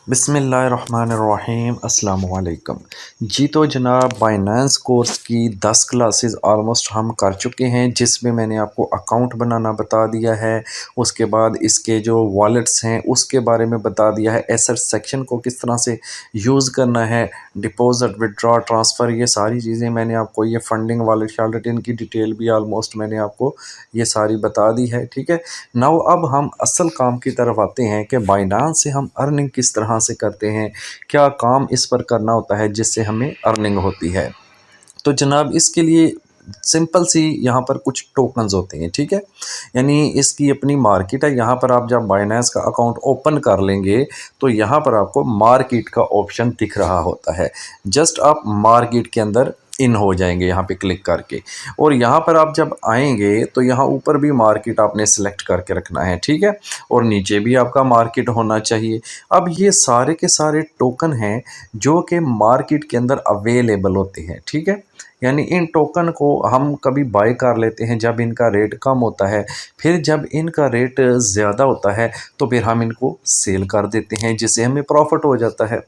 बिस्मिल्लाहिर्रहमानिर्रहीम अस्सलाम वालेकुम। जी तो जनाब, बाइनेंस कोर्स की 10 क्लासेस ऑलमोस्ट हम कर चुके हैं, जिसमें मैंने आपको अकाउंट बनाना बता दिया है। उसके बाद इसके जो वॉलेट्स हैं उसके बारे में बता दिया है। एसेट सेक्शन को किस तरह से यूज़ करना है, डिपॉजिट, विड्रॉ, ट्रांसफ़र, ये सारी चीज़ें मैंने आपको, ये फंडिंग वॉलेट शॉलेट इनकी डिटेल भी ऑलमोस्ट मैंने आपको ये सारी बता दी है। ठीक है, नाउ अब हम असल काम की तरफ आते हैं कि बाइनेंस से हम अर्निंग किस तरह से करते हैं, क्या काम इस पर करना होता है जिससे हमें अर्निंग होती है। तो जनाब, इसके लिए सिंपल सी यहाँ पर कुछ टोकन्स होते हैं। ठीक है, यानी इसकी अपनी मार्केट है। यहाँ पर आप जब बाइनेंस का अकाउंट ओपन कर लेंगे तो यहाँ पर आपको मार्केट का ऑप्शन दिख रहा होता है। जस्ट आप मार्केट के अंदर इन हो जाएंगे यहाँ पे क्लिक करके, और यहाँ पर आप जब आएंगे तो यहाँ ऊपर भी मार्केट आपने सेलेक्ट करके रखना है। ठीक है, और नीचे भी आपका मार्केट होना चाहिए। अब ये सारे के सारे टोकन हैं जो कि मार्केट के अंदर अवेलेबल होते हैं। ठीक है, यानी इन टोकन को हम कभी बाय कर लेते हैं जब इनका रेट कम होता है, फिर जब इनका रेट ज़्यादा होता है तो फिर हम इनको सेल कर देते हैं, जिससे हमें प्रॉफिट हो जाता है।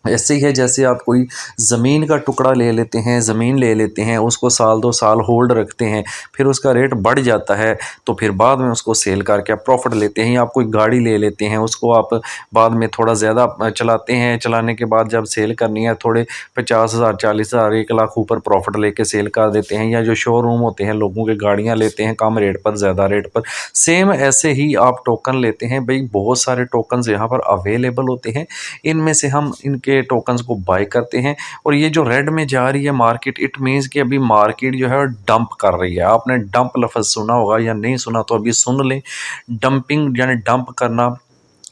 ऐसे ही है जैसे आप कोई ज़मीन का टुकड़ा ले लेते हैं, ज़मीन ले लेते हैं, उसको साल 2 साल होल्ड रखते हैं, फिर उसका रेट बढ़ जाता है तो फिर बाद में उसको सेल करके आप प्रॉफिट लेते हैं। या आप कोई गाड़ी ले लेते हैं, उसको आप बाद में थोड़ा ज़्यादा चलाते हैं, चलाने के बाद जब सेल करनी है थोड़े 50,000 40,000 1 लाख ऊपर प्रॉफिट लेके सेल कर देते हैं। या जो शोरूम होते हैं लोगों के गाड़ियाँ लेते हैं कम रेट पर, ज़्यादा रेट पर, सेम ऐसे ही आप टोकन लेते हैं। भाई बहुत सारे टोकन्स यहाँ पर अवेलेबल होते हैं, इनमें से हम इनके टोकन्स को बाय करते हैं। और ये जो रेड में जा रही है मार्केट, इट मीन्स कि अभी मार्केट जो है डंप कर रही है। आपने डंप लफ्ज़ सुना होगा या नहीं सुना तो अभी सुन लें। डंपिंग यानी डंप करना,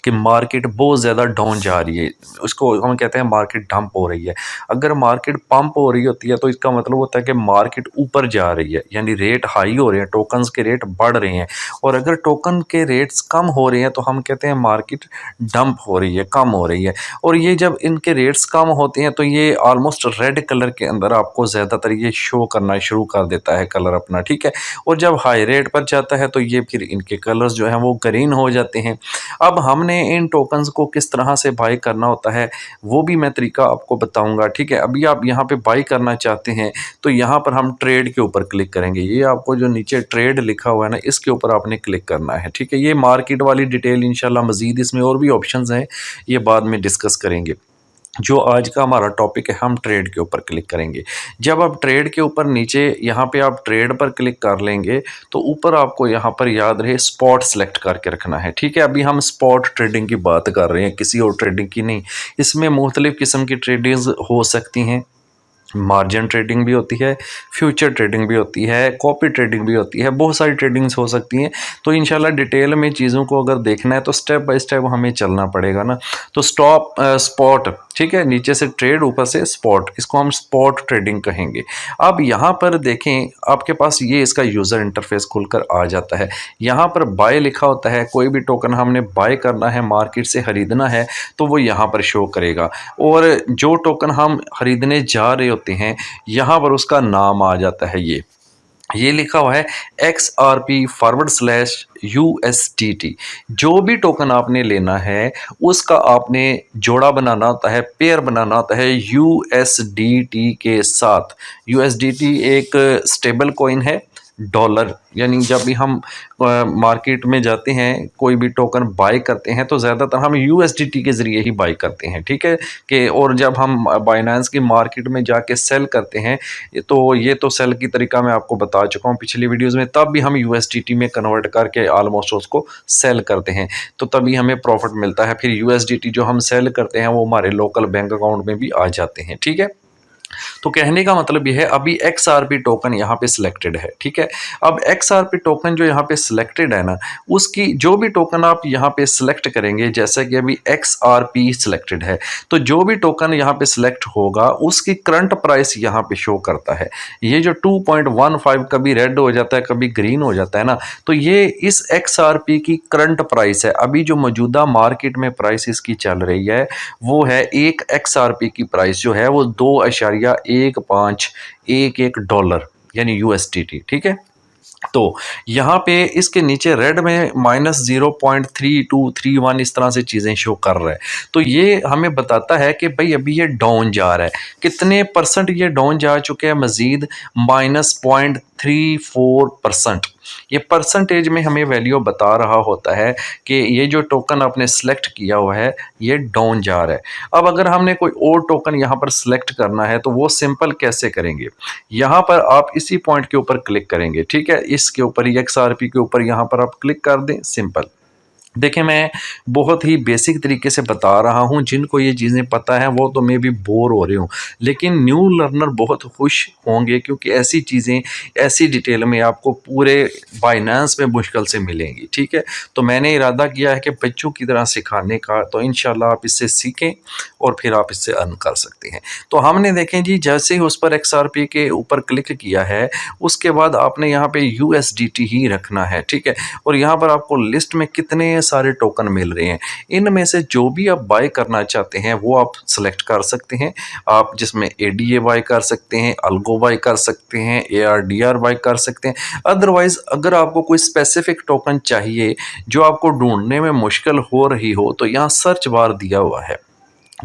कि मार्केट बहुत ज़्यादा डाउन जा रही है, उसको हम कहते हैं मार्केट डंप हो रही है। अगर मार्केट पंप हो रही होती है तो इसका मतलब होता है कि मार्केट ऊपर जा रही है, यानी रेट हाई हो रहे हैं, टोकन्स के रेट बढ़ रहे हैं। और अगर टोकन के रेट्स कम हो रहे हैं तो हम कहते हैं मार्केट डंप हो रही है, कम हो रही है। और ये जब इनके रेट्स कम होते हैं तो ये ऑलमोस्ट रेड कलर के अंदर आपको ज़्यादातर ये शो करना शुरू कर देता है कलर अपना। ठीक है, और जब हाई रेट पर जाता है तो ये फिर इनके कलर्स जो हैं वो ग्रीन हो जाते हैं। अब हमने इन टोकन्स को किस तरह से बाई करना होता है वो भी मैं तरीका आपको बताऊंगा। ठीक है, अभी आप यहाँ पे बाई करना चाहते हैं तो यहाँ पर हम ट्रेड के ऊपर क्लिक करेंगे। ये आपको जो नीचे ट्रेड लिखा हुआ है ना, इसके ऊपर आपने क्लिक करना है। ठीक है, ये मार्केट वाली डिटेल इंशाल्लाह मज़ीद इसमें और भी ऑप्शंस हैं, ये बाद में डिस्कस करेंगे। जो आज का हमारा टॉपिक है, हम ट्रेड के ऊपर क्लिक करेंगे। जब आप ट्रेड के ऊपर नीचे यहाँ पे आप ट्रेड पर क्लिक कर लेंगे तो ऊपर आपको यहाँ पर याद रहे स्पॉट सेलेक्ट करके रखना है। ठीक है, अभी हम स्पॉट ट्रेडिंग की बात कर रहे हैं, किसी और ट्रेडिंग की नहीं। इसमें मुख्तलिफ़ किस्म की ट्रेडिंग्स हो सकती हैं। मार्जिन ट्रेडिंग भी होती है, फ्यूचर ट्रेडिंग भी होती है, कॉपी ट्रेडिंग भी होती है, बहुत सारी ट्रेडिंग्स हो सकती हैं। तो इंशाल्लाह डिटेल में चीज़ों को अगर देखना है तो स्टेप बाय स्टेप हमें चलना पड़ेगा ना। तो स्पॉट, ठीक है, नीचे से ट्रेड, ऊपर से स्पॉट, इसको हम स्पॉट ट्रेडिंग कहेंगे। अब यहाँ पर देखें, आपके पास ये इसका यूज़र इंटरफेस खुलकर आ जाता है। यहाँ पर बाय लिखा होता है, कोई भी टोकन हमने बाय करना है, मार्केट से ख़रीदना है तो वो यहाँ पर शो करेगा। और जो टोकन हम ख़रीदने जा रहे होते हैं यहाँ पर उसका नाम आ जाता है। ये लिखा हुआ है XRP/USDT। जो भी टोकन आपने लेना है उसका आपने जोड़ा बनाना होता है, पेयर बनाना होता है USDT के साथ। USDT एक स्टेबल कॉइन है, डॉलर, यानी जब भी हम मार्केट में जाते हैं कोई भी टोकन बाय करते हैं तो ज़्यादातर हम USDT के ज़रिए ही बाय करते हैं। ठीक है, कि और जब हम बाइनेंस की मार्केट में जाके सेल करते हैं तो ये तो सेल की तरीका मैं आपको बता चुका हूँ पिछली वीडियोस में, तब भी हम USDT में कन्वर्ट करके ऑलमोस्ट उसको सेल करते हैं तो तभी हमें प्रॉफिट मिलता है। फिर USDT जो हम सेल करते हैं वो हमारे लोकल बैंक अकाउंट में भी आ जाते हैं। ठीक है, तो कहने का मतलब यह है अभी XRP टोकन यहाँ पे सिलेक्टेड है। ठीक है, अब XRP टोकन जो यहाँ पे सिलेक्टेड है ना, उसकी जो भी टोकन आप यहाँ पे सिलेक्ट करेंगे, जैसा कि अभी XRP सिलेक्टेड है, तो जो भी टोकन यहाँ पे सिलेक्ट होगा उसकी करंट प्राइस यहाँ पे शो करता है। ये जो 2.15 कभी रेड हो जाता है कभी ग्रीन हो जाता है ना, तो ये इस XRP की करंट प्राइस है। अभी जो मौजूदा मार्केट में प्राइस इसकी चल रही है वो है, एक XRP की प्राइस जो है वो 2.1511 डॉलर यानी USDT। ठीक है, तो यहाँ पे इसके नीचे रेड में -0.3231 इस तरह से चीज़ें शो कर रहा है। तो ये हमें बताता है कि भाई अभी ये डाउन जा रहा है। कितने परसेंट ये डाउन जा चुके हैं मज़ीद? -0.34%। ये परसेंटेज में हमें वैल्यू बता रहा होता है कि ये जो टोकन आपने सेलेक्ट किया हुआ है ये डाउन जा रहा है। अब अगर हमने कोई और टोकन यहाँ पर सेलेक्ट करना है तो वो सिंपल कैसे करेंगे? यहाँ पर आप इसी पॉइंट के ऊपर क्लिक करेंगे, ठीक है? इसके ऊपर XRP के ऊपर यहाँ पर आप क्लिक कर दें, सिंपल। देखिए मैं बहुत ही बेसिक तरीके से बता रहा हूँ, जिनको ये चीज़ें पता है वो तो मे बी बोर हो रहे हों, लेकिन न्यू लर्नर बहुत खुश होंगे क्योंकि ऐसी चीज़ें ऐसी डिटेल में आपको पूरे बाइनेंस में मुश्किल से मिलेंगी, ठीक है? तो मैंने इरादा किया है कि बच्चों की तरह सिखाने का, तो इंशाल्लाह आप इससे सीखें और फिर आप इससे अर्न कर सकते हैं। तो हमने देखें जी, जैसे ही उस पर XRP के ऊपर क्लिक किया है उसके बाद आपने यहाँ पे USDT ही रखना है, ठीक है? और यहाँ पर आपको लिस्ट में कितने सारे टोकन मिल रहे हैं, इनमें से जो भी आप बाय करना चाहते हैं वो आप सेलेक्ट कर सकते हैं। आप जिसमें ADA बाय कर सकते हैं, अल्गो बाय कर सकते हैं, ARDR बाय कर सकते हैं। अदरवाइज अगर आपको कोई स्पेसिफिक टोकन चाहिए जो आपको ढूंढने में मुश्किल हो रही हो तो यहाँ सर्च बार दिया हुआ है,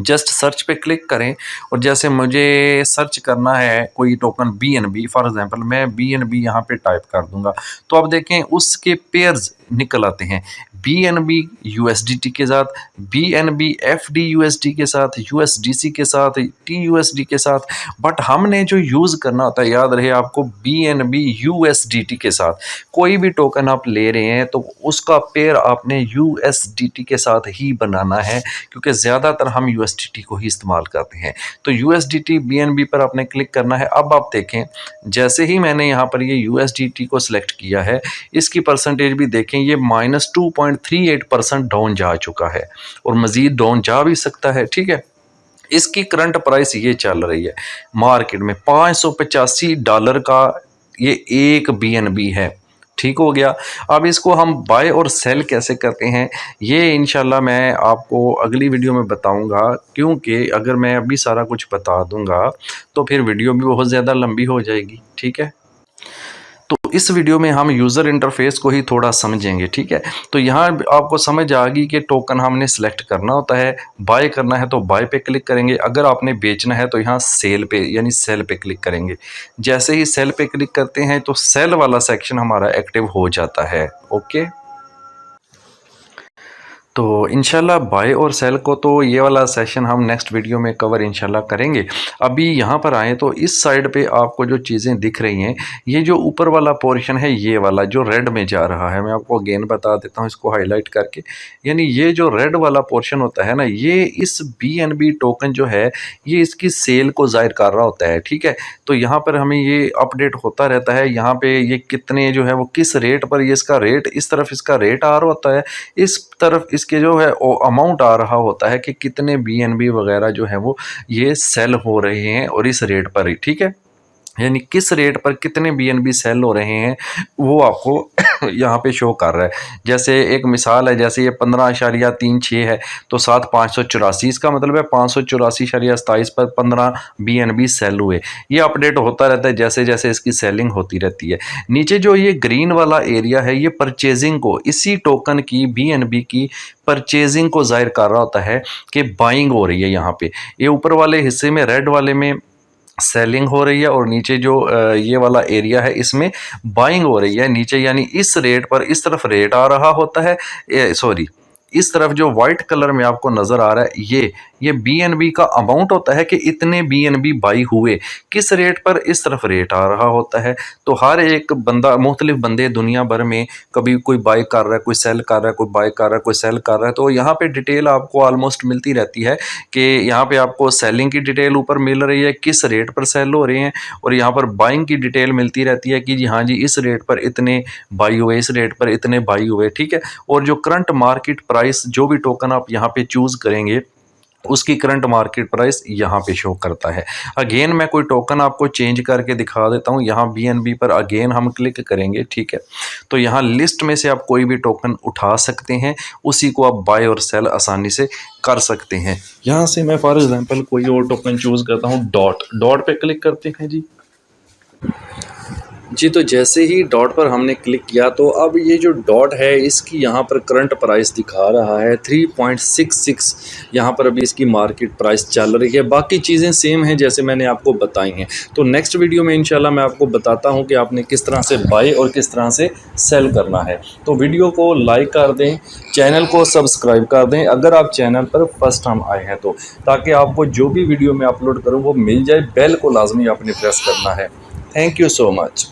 जस्ट सर्च पे क्लिक करें। और जैसे मुझे सर्च करना है कोई टोकन BNB, फॉर एग्जांपल मैं BNB यहाँ पे टाइप कर दूंगा तो आप देखें उसके पेयर्स निकल आते हैं। BNB USDT के साथ, BNB FD USD के साथ, USDC के साथ, TUSD के साथ। बट हमने जो यूज़ करना होता है, याद रहे आपको, BNB USDT के साथ। कोई भी टोकन आप ले रहे हैं तो उसका पेयर आपने USDT के साथ ही बनाना है क्योंकि ज़्यादातर हम USDT को ही इस्तेमाल करते हैं। तो USDT BNB पर आपने क्लिक करना है। अब आप देखें जैसे ही मैंने यहाँ पर ये USDT को सिलेक्ट किया है, इसकी परसेंटेज भी देखें, ये -2.38% डाउन जा चुका है और मज़ीद डाउन जा भी सकता है, ठीक है? इसकी करंट प्राइस ये चल रही है मार्केट में $585 का, ये एक BNB है। ठीक हो गया। अब इसको हम बाय और सेल कैसे करते हैं ये इंशाल्लाह मैं आपको अगली वीडियो में बताऊंगा, क्योंकि अगर मैं अभी सारा कुछ बता दूंगा तो फिर वीडियो भी बहुत ज़्यादा लंबी हो जाएगी, ठीक है? तो इस वीडियो में हम यूज़र इंटरफेस को ही थोड़ा समझेंगे, ठीक है? तो यहाँ आपको समझ आ गई कि टोकन हमने सेलेक्ट करना होता है, बाय करना है तो बाय पे क्लिक करेंगे, अगर आपने बेचना है तो यहाँ सेल पे यानी सेल पे क्लिक करेंगे। जैसे ही सेल पे क्लिक करते हैं तो सेल वाला सेक्शन हमारा एक्टिव हो जाता है। ओके, तो इंशाल्लाह बाय और सेल को तो ये वाला सेशन हम नेक्स्ट वीडियो में कवर इंशाल्लाह करेंगे। अभी यहाँ पर आएँ तो इस साइड पे आपको जो चीज़ें दिख रही हैं, ये जो ऊपर वाला पोर्शन है ये वाला जो रेड में जा रहा है, मैं आपको अगेन बता देता हूँ इसको हाईलाइट करके। यानी ये जो रेड वाला पोर्शन होता है ना, ये इस BNB टोकन जो है ये इसकी सेल को ज़ाहिर कर रहा होता है, ठीक है? तो यहाँ पर हमें ये अपडेट होता रहता है, यहाँ पे ये कितने जो है वो किस रेट पर, ये इसका रेट, इस तरफ इसका रेट आ रहा होता है, इस तरफ इसके जो है वो अमाउंट आ रहा होता है कि कितने BNB वगैरह जो है वो ये सेल हो रहे हैं और इस रेट पर ही, ठीक है? यानी किस रेट पर कितने BNB सेल हो रहे हैं वो आपको यहाँ पे शो कर रहा है। जैसे एक मिसाल है, जैसे ये 15.36 है तो 7,584, इसका मतलब है 584.27 पर 15 BNB सेल हुए। ये अपडेट होता रहता है जैसे जैसे इसकी सेलिंग होती रहती है। नीचे जो ये ग्रीन वाला एरिया है ये परचेजिंग को, इसी टोकन की BNB की परचेजिंग को जाहिर कर रहा होता है कि बाइंग हो रही है। यहाँ पे ये ऊपर वाले हिस्से में रेड वाले में सेलिंग हो रही है और नीचे जो ये वाला एरिया है इसमें बाइंग हो रही है नीचे, यानी इस रेट पर इस तरफ रेट आ रहा होता है, सॉरी इस तरफ जो वाइट कलर में आपको नज़र आ रहा है ये BNB का अमाउंट होता है कि इतने BNB बाई हुए, किस रेट पर इस तरफ रेट आ रहा होता है। तो हर एक बंदा, मुख्तलिफ बंदे दुनिया भर में, कभी कोई बाई कर रहा है, कोई सेल कर रहा है, कोई बाई कर रहा है, कोई सेल कर रहा है, तो यहाँ पे डिटेल आपको ऑलमोस्ट मिलती रहती है कि यहाँ पे आपको सेलिंग की डिटेल ऊपर मिल रही है, किस रेट पर सेल हो रहे हैं, और यहाँ पर बाइंग की डिटेल मिलती रहती है कि जी हाँ जी इस रेट पर इतने बाई हुए, इस रेट पर इतने बाई हुए, ठीक है? और जो करंट मार्केट प्राइस, जो भी टोकन आप यहाँ पे चूज़ करेंगे उसकी करंट मार्केट प्राइस यहाँ पे शो करता है। अगेन मैं कोई टोकन आपको चेंज करके दिखा देता हूँ। यहाँ BNB पर अगेन हम क्लिक करेंगे, ठीक है? तो यहाँ लिस्ट में से आप कोई भी टोकन उठा सकते हैं, उसी को आप बाय और सेल आसानी से कर सकते हैं। यहाँ से मैं फॉर एग्जांपल कोई और टोकन चूज़ करता हूँ, डॉट पे क्लिक करते हैं जी। जी, तो जैसे ही डॉट पर हमने क्लिक किया तो अब ये जो डॉट है इसकी यहाँ पर करंट प्राइस दिखा रहा है 3.66। यहाँ पर अभी इसकी मार्केट प्राइस चल रही है। बाकी चीज़ें सेम हैं जैसे मैंने आपको बताई हैं। तो नेक्स्ट वीडियो में इंशाल्लाह मैं आपको बताता हूँ कि आपने किस तरह से बाय और किस तरह से सेल करना है। तो वीडियो को लाइक कर दें, चैनल को सब्सक्राइब कर दें अगर आप चैनल पर फर्स्ट टाइम आए हैं तो, ताकि आपको जो भी वीडियो मैं अपलोड करूँ वो मिल जाए। बेल को लाजमी आपने प्रेस करना है। Thank you so much.